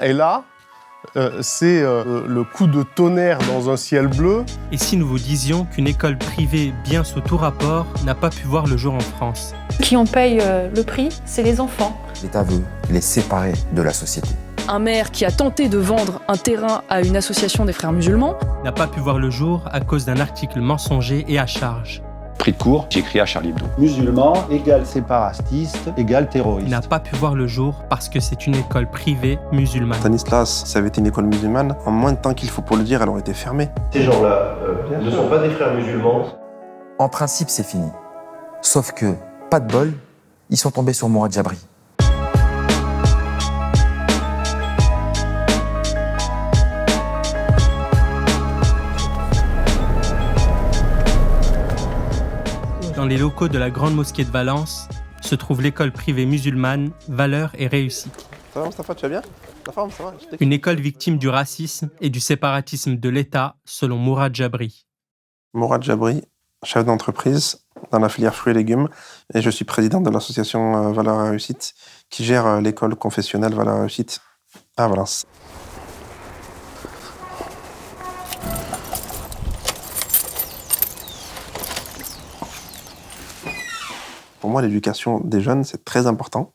Et là, c'est le coup de tonnerre dans un ciel bleu. Et si nous vous disions qu'une école privée bien sous tout rapport n'a pas pu voir le jour en France? Qui en paye le prix, c'est les enfants. L'État veut les séparer de la société. Un maire qui a tenté de vendre un terrain à une association des frères musulmans n'a pas pu voir le jour à cause d'un article mensonger et à charge. Pris de court, j'ai écrit à Charlie Hebdo. Musulman égale séparatiste égale terroriste. N'a pas pu voir le jour parce que c'est une école privée musulmane. Stanislas, ça avait été une école musulmane. En moins de temps qu'il faut pour le dire, elle aurait été fermée. Ces gens-là ne sont pas des frères musulmans. En principe, c'est fini. Sauf que, pas de bol, ils sont tombés sur Mourad Jabri. Dans les locaux de la Grande Mosquée de Valence se trouve l'école privée musulmane Valeurs et Réussite. Ça va, Mustapha, tu vas bien? La forme, ça va? Une école victime du racisme et du séparatisme de l'État, selon Mourad Jabri. Mourad Jabri, chef d'entreprise dans la filière fruits et légumes, et je suis président de l'association Valeurs et Réussite qui gère l'école confessionnelle Valeurs et Réussite à Valence. Pour moi, l'éducation des jeunes, c'est très important.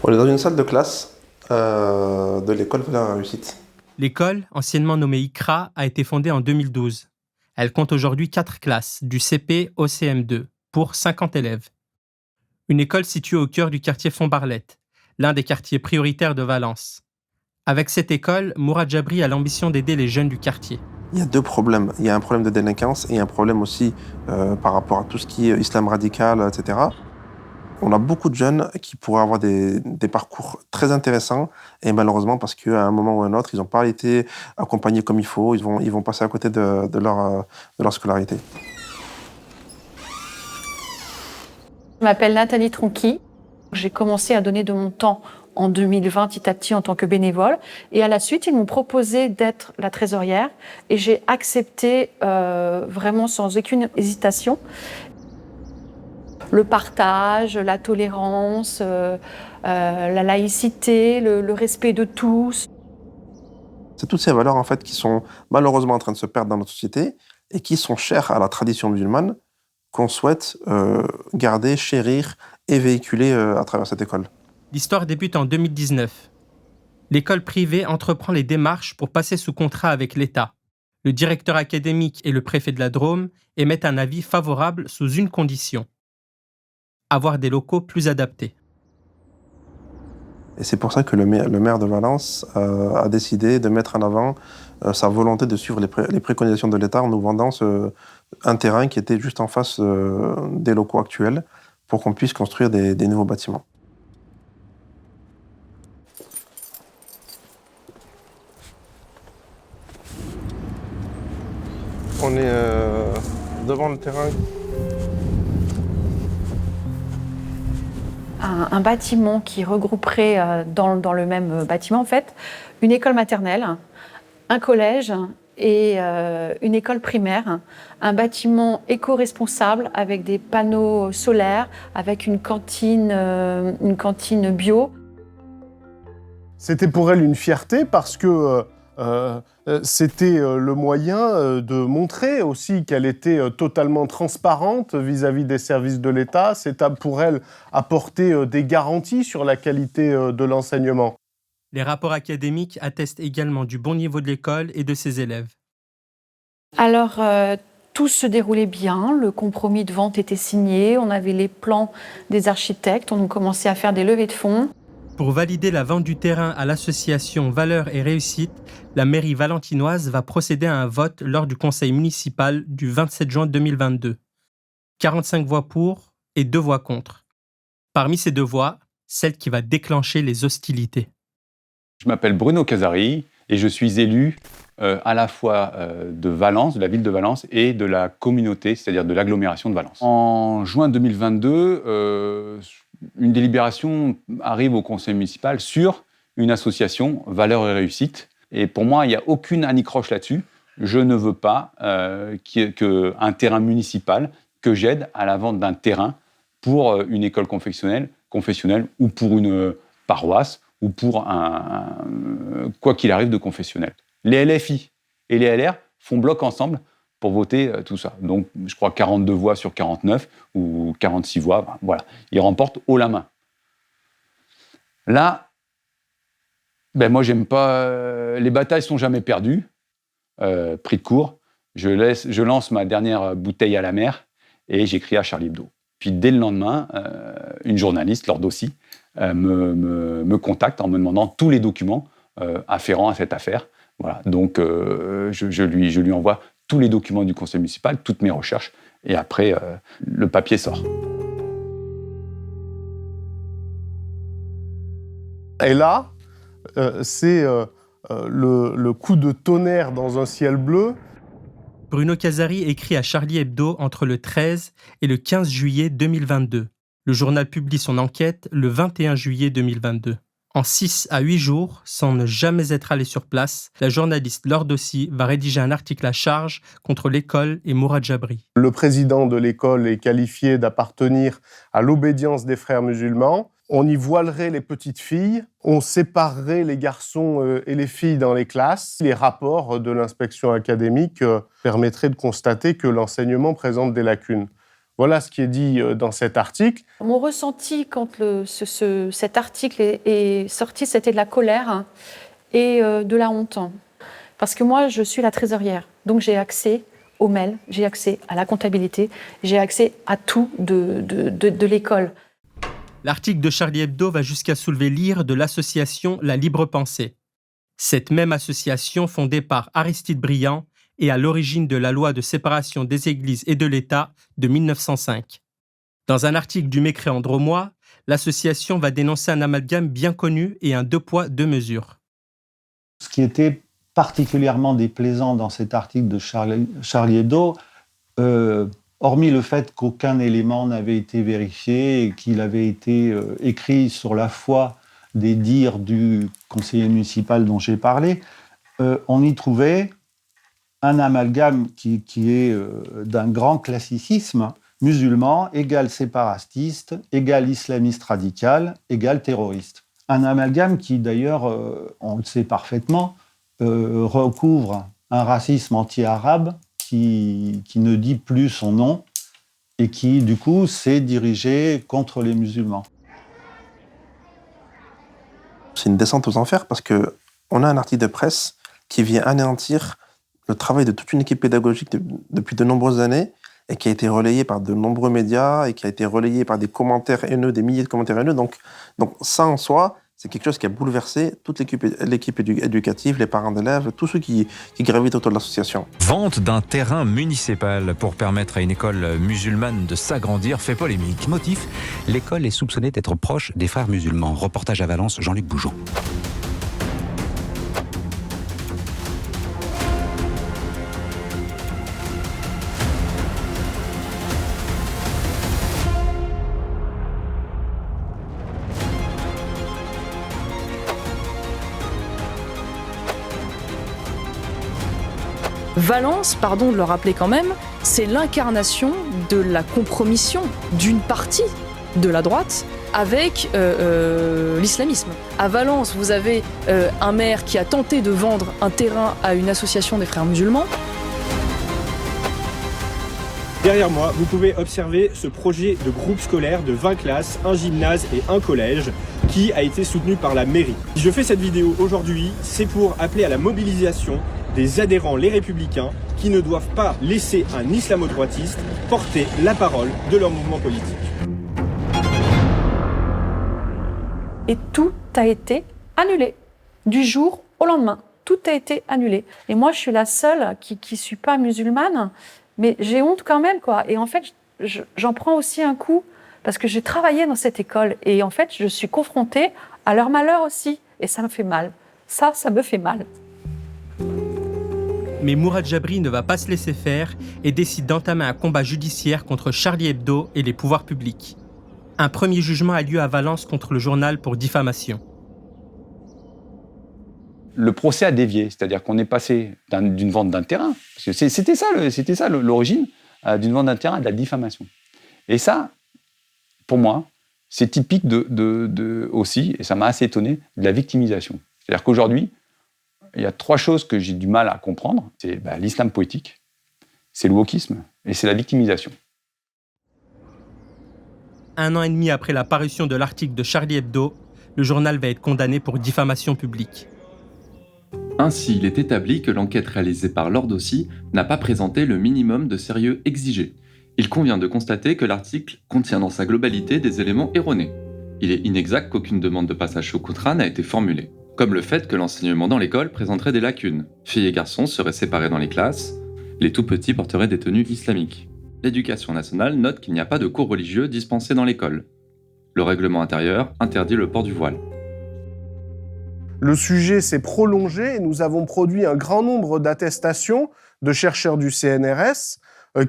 On est dans une salle de classe de l'école Valeurs et Réussite. L'école, anciennement nommée ICRA, a été fondée en 2012. Elle compte aujourd'hui 4 classes, du CP au CM2, pour 50 élèves. Une école située au cœur du quartier Font-Barlette, l'un des quartiers prioritaires de Valence. Avec cette école, Mourad Jabri a l'ambition d'aider les jeunes du quartier. Il y a 2 problèmes. Il y a un problème de délinquance et un problème aussi par rapport à tout ce qui est islam radical, etc. On a beaucoup de jeunes qui pourraient avoir des parcours très intéressants et malheureusement, parce qu'à un moment ou à un autre, ils n'ont pas été accompagnés comme il faut, ils vont passer à côté de leur scolarité. Je m'appelle Nathalie Tronqui. J'ai commencé à donner de mon temps en 2020, petit à petit, en tant que bénévole. Et à la suite, ils m'ont proposé d'être la trésorière. Et j'ai accepté vraiment sans aucune hésitation. Le partage, la tolérance, la laïcité, le respect de tous. C'est toutes ces valeurs en fait qui sont malheureusement en train de se perdre dans notre société et qui sont chères à la tradition musulmane qu'on souhaite garder, chérir et véhiculer à travers cette école. L'histoire débute en 2019. L'école privée entreprend les démarches pour passer sous contrat avec l'État. Le directeur académique et le préfet de la Drôme émettent un avis favorable sous une condition: avoir des locaux plus adaptés. Et c'est pour ça que le maire de Valence a décidé de mettre en avant sa volonté de suivre les préconisations de l'État en nous vendant un terrain qui était juste en face des locaux actuels pour qu'on puisse construire des nouveaux bâtiments. On est devant le terrain. Un bâtiment qui regrouperait dans le même bâtiment, en fait, une école maternelle, un collège et une école primaire. Un bâtiment éco-responsable avec des panneaux solaires, avec une cantine bio. C'était pour elle une fierté parce que c'était le moyen de montrer aussi qu'elle était totalement transparente vis-à-vis des services de l'État. C'est pour elle apporter des garanties sur la qualité de l'enseignement. Les rapports académiques attestent également du bon niveau de l'école et de ses élèves. Alors, tout se déroulait bien, le compromis de vente était signé, on avait les plans des architectes, on commençait à faire des levées de fonds. Pour valider la vente du terrain à l'association Valeurs et Réussite, la mairie valentinoise va procéder à un vote lors du conseil municipal du 27 juin 2022. 45 voix pour et 2 voix contre. Parmi ces 2 voix, celle qui va déclencher les hostilités. Je m'appelle Bruno Casari et je suis élu à la fois de Valence, de la ville de Valence, et de la communauté, c'est-à-dire de l'agglomération de Valence. En juin 2022, une délibération arrive au conseil municipal sur une association Valeurs et Réussite. Et pour moi, il n'y a aucune anicroche là-dessus. Je ne veux pas qu'un terrain municipal, que j'aide à la vente d'un terrain pour une école confessionnelle ou pour une paroisse ou pour quoi qu'il arrive de confessionnel. Les LFI et les LR font bloc ensemble pour voter tout ça. Donc, je crois 42 voix sur 49 ou 46 voix, voilà. Ils remportent haut la main. Là, moi, j'aime pas... les batailles sont jamais perdues. Pris de court, je lance ma dernière bouteille à la mer et j'écris à Charlie Hebdo. Puis dès le lendemain, une journaliste, Laure Dossi, me contacte en me demandant tous les documents afférents à cette affaire. Voilà. Donc, je lui envoie tous les documents du conseil municipal, toutes mes recherches, et après, le papier sort. Et là, c'est le coup de tonnerre dans un ciel bleu. Bruno Casari écrit à Charlie Hebdo entre le 13 et le 15 juillet 2022. Le journal publie son enquête le 21 juillet 2022. En 6 à 8 jours, sans ne jamais être allé sur place, la journaliste Laure Dossi va rédiger un article à charge contre l'école et Mourad Jabri. Le président de l'école est qualifié d'appartenir à l'obédience des frères musulmans. On y voilerait les petites filles, on séparerait les garçons et les filles dans les classes. Les rapports de l'inspection académique permettraient de constater que l'enseignement présente des lacunes. Voilà ce qui est dit dans cet article. Mon ressenti quand cet article est sorti, c'était de la colère et de la honte. Parce que moi, je suis la trésorière, donc j'ai accès aux mails, j'ai accès à la comptabilité, j'ai accès à tout de l'école. L'article de Charlie Hebdo va jusqu'à soulever l'ire de l'association La Libre Pensée. Cette même association fondée par Aristide Briand est à l'origine de la loi de séparation des églises et de l'État de 1905. Dans un article du Mécréant drômois, l'association va dénoncer un amalgame bien connu et un deux poids, deux mesures. Ce qui était particulièrement déplaisant dans cet article de Charlie Hebdo, hormis le fait qu'aucun élément n'avait été vérifié et qu'il avait été écrit sur la foi des dires du conseiller municipal dont j'ai parlé, on y trouvait un amalgame qui est d'un grand classicisme. Musulman égale séparatiste, égale islamiste radical, égale terroriste. Un amalgame qui, d'ailleurs, on le sait parfaitement, recouvre un racisme anti-arabe qui ne dit plus son nom et qui, du coup, s'est dirigé contre les musulmans. C'est une descente aux enfers parce qu'on a un article de presse qui vient anéantir le travail de toute une équipe pédagogique depuis de nombreuses années et qui a été relayé par de nombreux médias et qui a été relayé par des commentaires haineux, des milliers de commentaires haineux. Donc ça, en soi, c'est quelque chose qui a bouleversé toute l'équipe éducative, les parents d'élèves, tous ceux qui gravitent autour de l'association. Vente d'un terrain municipal pour permettre à une école musulmane de s'agrandir fait polémique. Motif, l'école est soupçonnée d'être proche des frères musulmans. Reportage à Valence, Jean-Luc Bougeot. Valence, pardon de le rappeler quand même, c'est l'incarnation de la compromission d'une partie de la droite avec l'islamisme. À Valence, vous avez un maire qui a tenté de vendre un terrain à une association des frères musulmans. Derrière moi, vous pouvez observer ce projet de groupe scolaire de 20 classes, un gymnase et un collège qui a été soutenu par la mairie. Si je fais cette vidéo aujourd'hui, c'est pour appeler à la mobilisation des adhérents les républicains qui ne doivent pas laisser un islamo-droitiste porter la parole de leur mouvement politique. Et tout a été annulé, du jour au lendemain. Tout a été annulé. Et moi, je suis la seule qui ne suis pas musulmane, mais j'ai honte quand même, quoi. Et en fait, j'en prends aussi un coup, parce que j'ai travaillé dans cette école, et en fait, je suis confrontée à leur malheur aussi, et ça me fait mal. Ça me fait mal. Mais Mourad Jabri ne va pas se laisser faire et décide d'entamer un combat judiciaire contre Charlie Hebdo et les pouvoirs publics. Un premier jugement a lieu à Valence contre le journal pour diffamation. Le procès a dévié, c'est-à-dire qu'on est passé d'une vente d'un terrain, parce que c'était ça l'origine, d'une vente d'un terrain à de la diffamation. Et ça, pour moi, c'est typique aussi, et ça m'a assez étonné, de la victimisation. C'est-à-dire qu'aujourd'hui, il y a 3 choses que j'ai du mal à comprendre. C'est l'islam poétique, c'est le wokisme et c'est la victimisation. 1 an et demi après la parution de l'article de Charlie Hebdo, le journal va être condamné pour diffamation publique. Ainsi, il est établi que l'enquête réalisée par Lordossi n'a pas présenté le minimum de sérieux exigé. Il convient de constater que l'article contient dans sa globalité des éléments erronés. Il est inexact qu'aucune demande de passage au contrat n'a été formulée, comme le fait que l'enseignement dans l'école présenterait des lacunes. Filles et garçons seraient séparés dans les classes, les tout-petits porteraient des tenues islamiques. L'Éducation nationale note qu'il n'y a pas de cours religieux dispensés dans l'école. Le règlement intérieur interdit le port du voile. Le sujet s'est prolongé et nous avons produit un grand nombre d'attestations de chercheurs du CNRS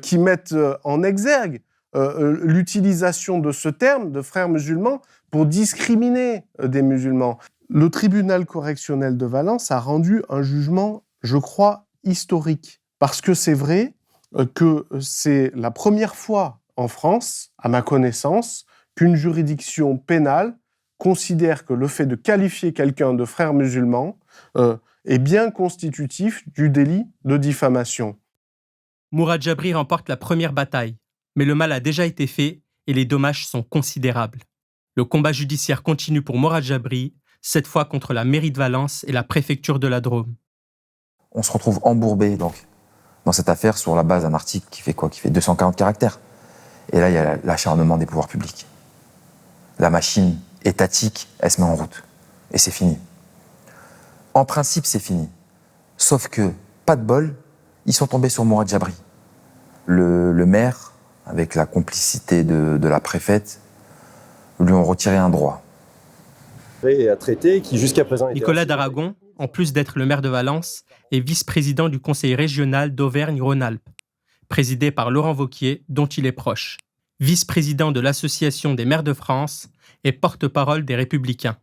qui mettent en exergue l'utilisation de ce terme de frères musulmans pour discriminer des musulmans. Le tribunal correctionnel de Valence a rendu un jugement, je crois, historique. Parce que c'est vrai que c'est la première fois en France, à ma connaissance, qu'une juridiction pénale considère que le fait de qualifier quelqu'un de frère musulman est bien constitutif du délit de diffamation. Mourad Jabri remporte la première bataille, mais le mal a déjà été fait et les dommages sont considérables. Le combat judiciaire continue pour Mourad Jabri, cette fois contre la mairie de Valence et la préfecture de la Drôme. On se retrouve embourbé donc dans cette affaire sur la base d'un article qui fait 240 caractères. Et là, il y a l'acharnement des pouvoirs publics. La machine étatique, elle se met en route. Et c'est fini. En principe, c'est fini. Sauf que, pas de bol, ils sont tombés sur Mourad Jabri. Le maire, avec la complicité de la préfète, lui ont retiré un droit. À traiter, qui jusqu'à présent était Nicolas d'Aragon, en plus d'être le maire de Valence, est vice-président du conseil régional d'Auvergne-Rhône-Alpes, présidé par Laurent Wauquiez, dont il est proche, vice-président de l'Association des maires de France et porte-parole des Républicains.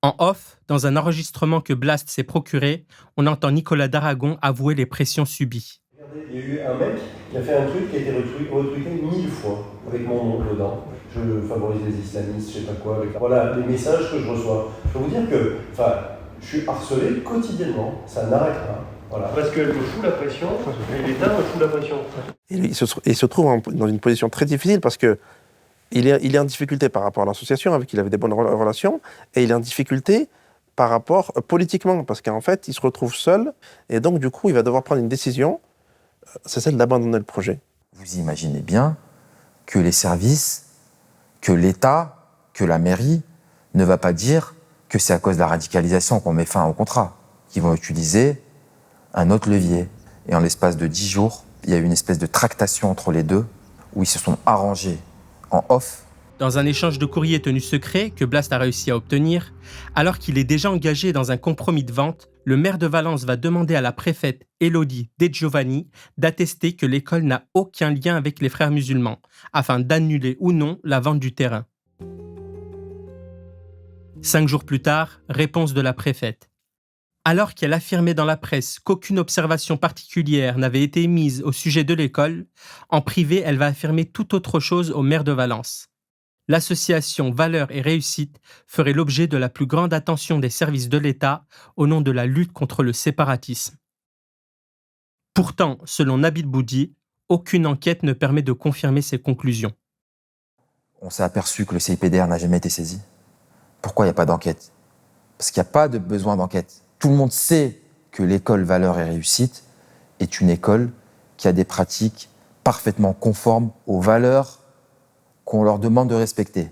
En off, dans un enregistrement que Blast s'est procuré, on entend Nicolas d'Aragon avouer les pressions subies. Il y a eu un mec qui a fait un truc qui a été retweeté 1000 fois avec mon nom dedans. Je favorise les islamistes, je sais pas quoi. Voilà les messages que je reçois. Je peux vous dire que je suis harcelé quotidiennement, ça n'arrête pas. Voilà. Parce qu'elle me fout la pression, et l'État me fout la pression. Et il se trouve dans une position très difficile parce que il est en difficulté par rapport à l'association avec qui il avait des bonnes relations, et il est en difficulté par rapport politiquement, parce qu'en fait, il se retrouve seul, et donc du coup, il va devoir prendre une décision, c'est celle d'abandonner le projet. Vous imaginez bien que les services, que l'État, que la mairie ne va pas dire que c'est à cause de la radicalisation qu'on met fin au contrat, qu'ils vont utiliser un autre levier. Et en l'espace de 10 jours, il y a eu une espèce de tractation entre les deux, où ils se sont arrangés en off. Dans un échange de courrier tenu secret que Blast a réussi à obtenir, alors qu'il est déjà engagé dans un compromis de vente, le maire de Valence va demander à la préfète Élodie De Giovanni d'attester que l'école n'a aucun lien avec les frères musulmans, afin d'annuler ou non la vente du terrain. 5 jours plus tard, réponse de la préfète. Alors qu'elle affirmait dans la presse qu'aucune observation particulière n'avait été émise au sujet de l'école, en privé, elle va affirmer tout autre chose au maire de Valence. L'association Valeurs et Réussite ferait l'objet de la plus grande attention des services de l'État au nom de la lutte contre le séparatisme. Pourtant, selon Nabil Boudi, aucune enquête ne permet de confirmer ces conclusions. On s'est aperçu que le CIPDR n'a jamais été saisi. Pourquoi il n'y a pas d'enquête ? Parce qu'il n'y a pas de besoin d'enquête. Tout le monde sait que l'école Valeurs et Réussite est une école qui a des pratiques parfaitement conformes aux valeurs qu'on leur demande de respecter.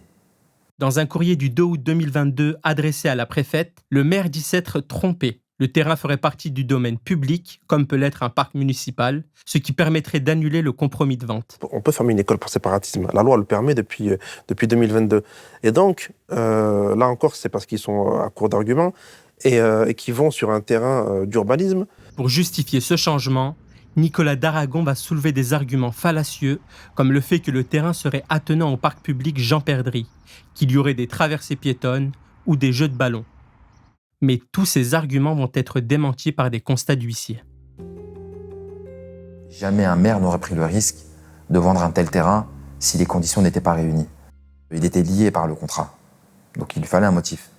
Dans un courrier du 2 août 2022 adressé à la préfète, le maire dit s'être trompé. Le terrain ferait partie du domaine public, comme peut l'être un parc municipal, ce qui permettrait d'annuler le compromis de vente. On peut fermer une école pour séparatisme. La loi le permet depuis 2022. Et donc, là encore, c'est parce qu'ils sont à court d'arguments et qui vont sur un terrain d'urbanisme. Pour justifier ce changement, Nicolas d'Aragon va soulever des arguments fallacieux, comme le fait que le terrain serait attenant au parc public Jean Perdry, qu'il y aurait des traversées piétonnes ou des jeux de ballon. Mais tous ces arguments vont être démentis par des constats d'huissier. Jamais un maire n'aurait pris le risque de vendre un tel terrain si les conditions n'étaient pas réunies. Il était lié par le contrat, donc il lui fallait un motif.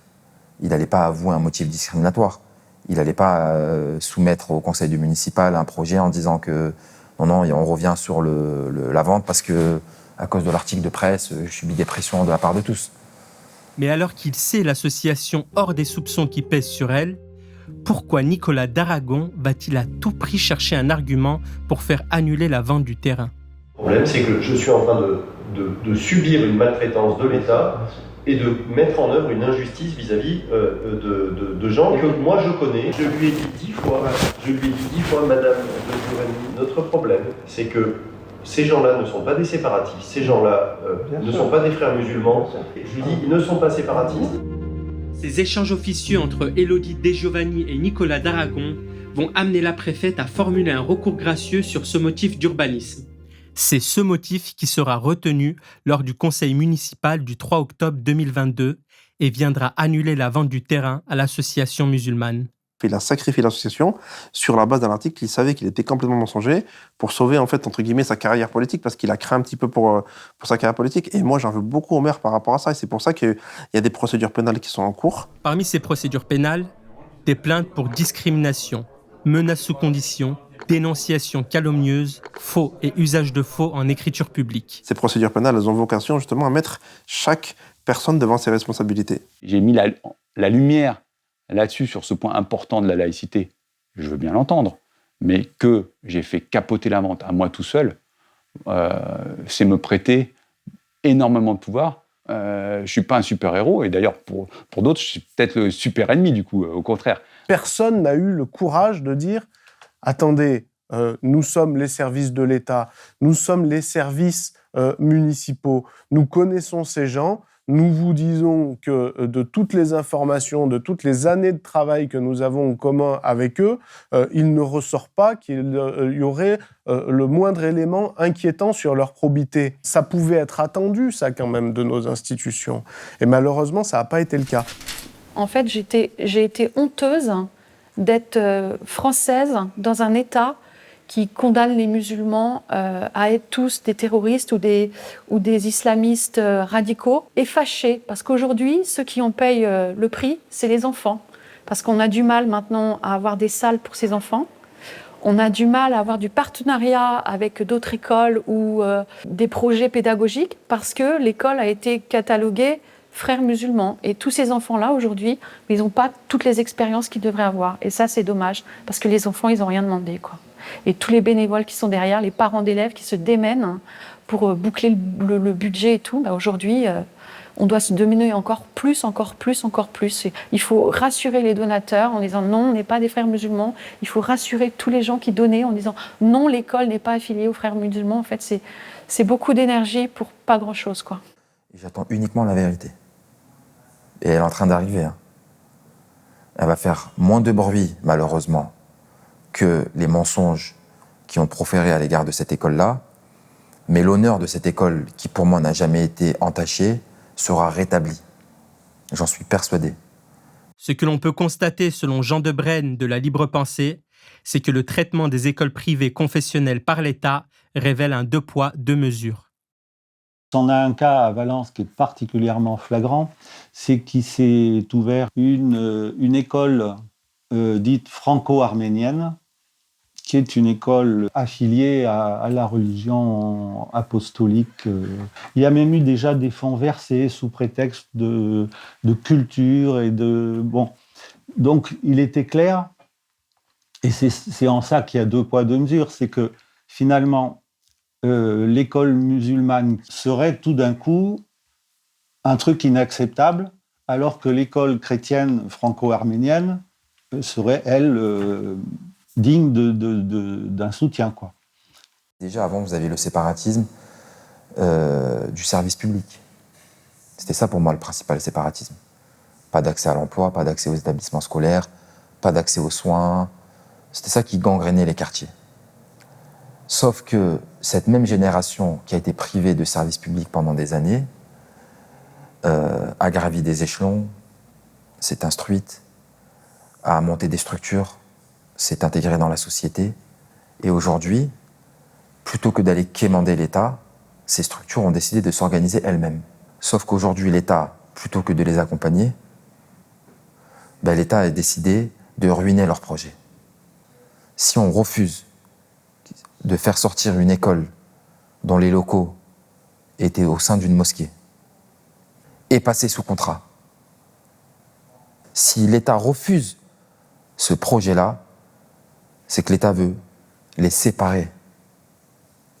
Il n'allait pas avouer un motif discriminatoire. Il n'allait pas soumettre au conseil du municipal un projet en disant que non, on revient sur la vente parce que, à cause de l'article de presse, je subis des pressions de la part de tous. Mais alors qu'il sait l'association hors des soupçons qui pèsent sur elle, pourquoi Nicolas d'Aragon va-t-il à tout prix chercher un argument pour faire annuler la vente du terrain ? Le problème, c'est que je suis en train de subir une maltraitance de l'État et de mettre en œuvre une injustice vis-à-vis de gens que moi je connais. Je lui ai dit 10 fois, Madame de Touraine, notre problème, c'est que ces gens-là ne sont pas des séparatistes, ces gens-là ne sont pas des frères musulmans. Je lui dis, ils ne sont pas séparatistes. Ces échanges officieux entre Élodie De Giovanni et Nicolas d'Aragon vont amener la préfète à formuler un recours gracieux sur ce motif d'urbanisme. C'est ce motif qui sera retenu lors du conseil municipal du 3 octobre 2022 et viendra annuler la vente du terrain à l'association musulmane. Il a sacrifié l'association sur la base d'un article qu'il savait qu'il était complètement mensonger pour sauver, en fait, entre guillemets, sa carrière politique, parce qu'il a craint un petit peu pour sa carrière politique. Et moi, j'en veux beaucoup au maire par rapport à ça. Et c'est pour ça qu'il y a des procédures pénales qui sont en cours. Parmi ces procédures pénales, des plaintes pour discrimination, menaces sous condition, dénonciation calomnieuse, faux et usage de faux en écriture publique. Ces procédures pénales, elles ont vocation justement à mettre chaque personne devant ses responsabilités. J'ai mis la lumière là-dessus, sur ce point important de la laïcité. Je veux bien l'entendre, mais que j'ai fait capoter la vente à moi tout seul, c'est me prêter énormément de pouvoir. Je ne suis pas un super-héros, et d'ailleurs, pour d'autres, je suis peut-être le super-ennemi, du coup, au contraire. Personne n'a eu le courage de dire « Attendez, nous sommes les services de l'État, nous sommes les services municipaux, nous connaissons ces gens, nous vous disons que de toutes les informations, de toutes les années de travail que nous avons en commun avec eux, il ne ressort pas qu'il y aurait le moindre élément inquiétant sur leur probité. » Ça pouvait être attendu, ça, quand même, de nos institutions. Et malheureusement, ça n'a pas été le cas. En fait, j'ai été honteuse d'être française dans un État qui condamne les musulmans à être tous des terroristes ou des islamistes radicaux, et fâchée, parce qu'aujourd'hui, ceux qui en payent le prix, c'est les enfants. Parce qu'on a du mal maintenant à avoir des salles pour ces enfants, on a du mal à avoir du partenariat avec d'autres écoles ou des projets pédagogiques, parce que l'école a été cataloguée frères musulmans. Et tous ces enfants-là, aujourd'hui, ils n'ont pas toutes les expériences qu'ils devraient avoir. Et ça, c'est dommage, parce que les enfants, ils n'ont rien demandé, quoi. Et tous les bénévoles qui sont derrière, les parents d'élèves qui se démènent pour boucler le budget et tout, aujourd'hui, on doit se dominer encore plus. Et il faut rassurer les donateurs en disant non, on n'est pas des frères musulmans. Il faut rassurer tous les gens qui donnaient en disant non, l'école n'est pas affiliée aux frères musulmans. En fait, c'est beaucoup d'énergie pour pas grand-chose, quoi. J'attends uniquement la vérité. Et elle est en train d'arriver. Elle va faire moins de bruit, malheureusement, que les mensonges qui ont proféré à l'égard de cette école-là. Mais l'honneur de cette école, qui pour moi n'a jamais été entaché, sera rétabli. J'en suis persuadé. Ce que l'on peut constater selon Jean Debrenne de la Libre Pensée, c'est que le traitement des écoles privées confessionnelles par l'État révèle un 2 poids, 2 mesures. On a un cas à Valence qui est particulièrement flagrant, c'est qu'il s'est ouvert une école dite franco-arménienne, qui est une école affiliée à la religion apostolique. Il y a même eu déjà des fonds versés sous prétexte de culture et de... Bon. Donc, il était clair, et c'est en ça qu'il y a 2 poids, 2 mesures, c'est que finalement, l'école musulmane serait tout d'un coup un truc inacceptable, alors que l'école chrétienne franco-arménienne serait, elle, digne d'un soutien, quoi. Déjà, avant, vous aviez le séparatisme du service public. C'était ça, pour moi, le principal séparatisme. Pas d'accès à l'emploi, pas d'accès aux établissements scolaires, pas d'accès aux soins. C'était ça qui gangrénait les quartiers. Sauf que cette même génération qui a été privée de services publics pendant des années a gravi des échelons, s'est instruite, a monté des structures, s'est intégrée dans la société. Et aujourd'hui, plutôt que d'aller quémander l'État, ces structures ont décidé de s'organiser elles-mêmes. Sauf qu'aujourd'hui, l'État, plutôt que de les accompagner, l'État a décidé de ruiner leur projet. Si on refuse de faire sortir une école dont les locaux étaient au sein d'une mosquée et passer sous contrat, si l'État refuse ce projet-là, c'est que l'État veut les séparer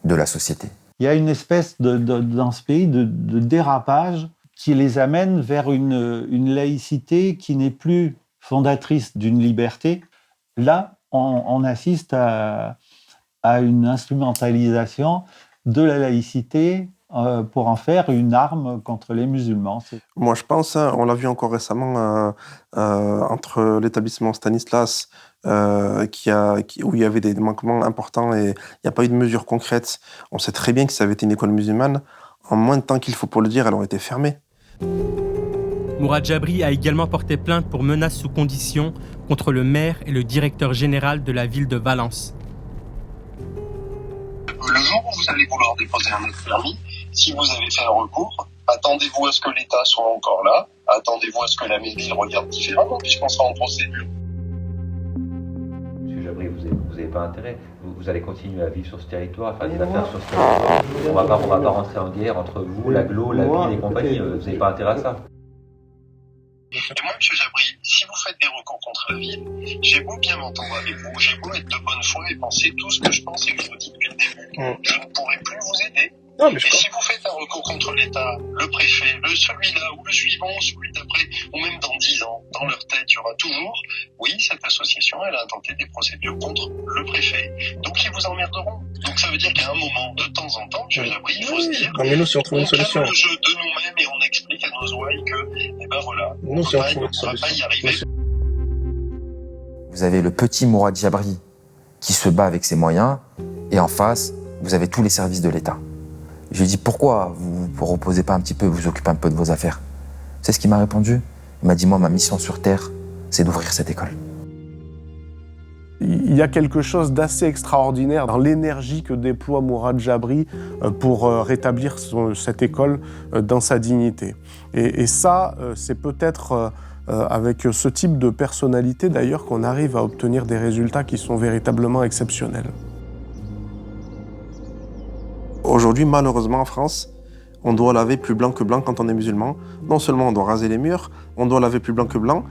de la société. Il y a une espèce dans ce pays de dérapage qui les amène vers une laïcité qui n'est plus fondatrice d'une liberté. Là, on assiste à une instrumentalisation de la laïcité pour en faire une arme contre les musulmans. Moi, je pense, on l'a vu encore récemment entre l'établissement Stanislas, où il y avait des manquements importants et il n'y a pas eu de mesures concrètes. On sait très bien que ça avait été une école musulmane. En moins de temps qu'il faut pour le dire, elle aurait été fermée. Mourad Jabri a également porté plainte pour menaces sous condition contre le maire et le directeur général de la ville de Valence. Le jour où vous allez vouloir déposer un autre permis, si vous avez fait un recours, attendez-vous à ce que l'État soit encore là, attendez-vous à ce que la mairie le regarde différemment, puisqu'on sera en procédure. Monsieur Jabri, vous n'avez pas intérêt. Vous allez continuer à vivre sur ce territoire, à faire des affaires sur ce territoire. On va pas rentrer en guerre entre vous, l'agglo, la ville et compagnie. Vous n'avez pas intérêt à ça. Moi, monsieur Jabri, si vous faites des recours contre la ville, j'ai beau bien m'entendre avec vous, j'ai beau être de bonne foi et penser tout ce que je pense et que je vous dis depuis le début, je ne pourrai plus vous aider. Non, et si vous faites un recours contre l'État, le préfet, celui-là, ou le suivant, celui d'après, ou même dans 10 ans, dans leur tête, il y aura toujours, oui, cette association, elle a intenté des procédures contre le préfet. Donc ils vous emmerderont. Donc ça veut dire qu'à un moment, de temps en temps, monsieur Jabri, il faut se dire, mais nous, si on trouve une solution. Calme le jeu de nous-mêmes et on explique à nos ouailles que, voilà, nous, si on trouve une ne va pas y solution. arriver. Vous avez le petit Mourad Jabri qui se bat avec ses moyens, et en face, vous avez tous les services de l'État. Je lui ai dit, pourquoi vous ne reposez pas un petit peu, vous occupez un peu de vos affaires? C'est ce qu'il m'a répondu. Il m'a dit, moi, ma mission sur Terre, c'est d'ouvrir cette école. Il y a quelque chose d'assez extraordinaire dans l'énergie que déploie Mourad Jabri pour rétablir cette école dans sa dignité. Et ça, c'est peut-être avec ce type de personnalité, d'ailleurs, qu'on arrive à obtenir des résultats qui sont véritablement exceptionnels. Aujourd'hui, malheureusement, en France, on doit laver plus blanc que blanc quand on est musulman. Non seulement on doit raser les murs, on doit laver plus blanc que blanc.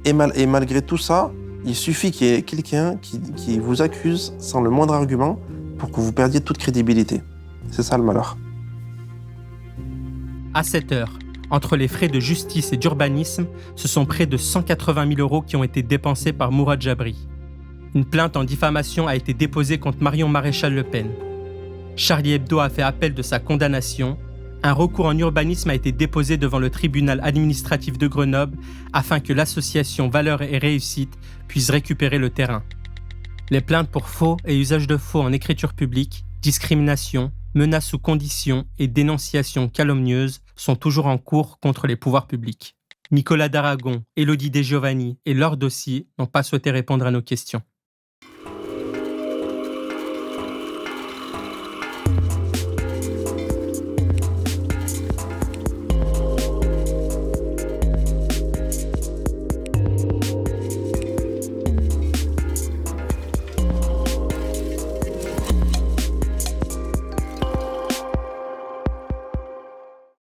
Et malgré tout ça, il suffit qu'il y ait quelqu'un qui vous accuse sans le moindre argument pour que vous perdiez toute crédibilité. C'est ça le malheur. À cette heure, entre les frais de justice et d'urbanisme, ce sont près de 180 000 € qui ont été dépensés par Mourad Jabri. Une plainte en diffamation a été déposée contre Marion Maréchal Le Pen. Charlie Hebdo a fait appel de sa condamnation. Un recours en urbanisme a été déposé devant le tribunal administratif de Grenoble afin que l'association Valeurs et Réussite puisse récupérer le terrain. Les plaintes pour faux et usage de faux en écriture publique, discrimination, menaces sous conditions et dénonciations calomnieuses sont toujours en cours contre les pouvoirs publics. Nicolas Daragon, Élodie De Giovanni et Laure Dossier n'ont pas souhaité répondre à nos questions.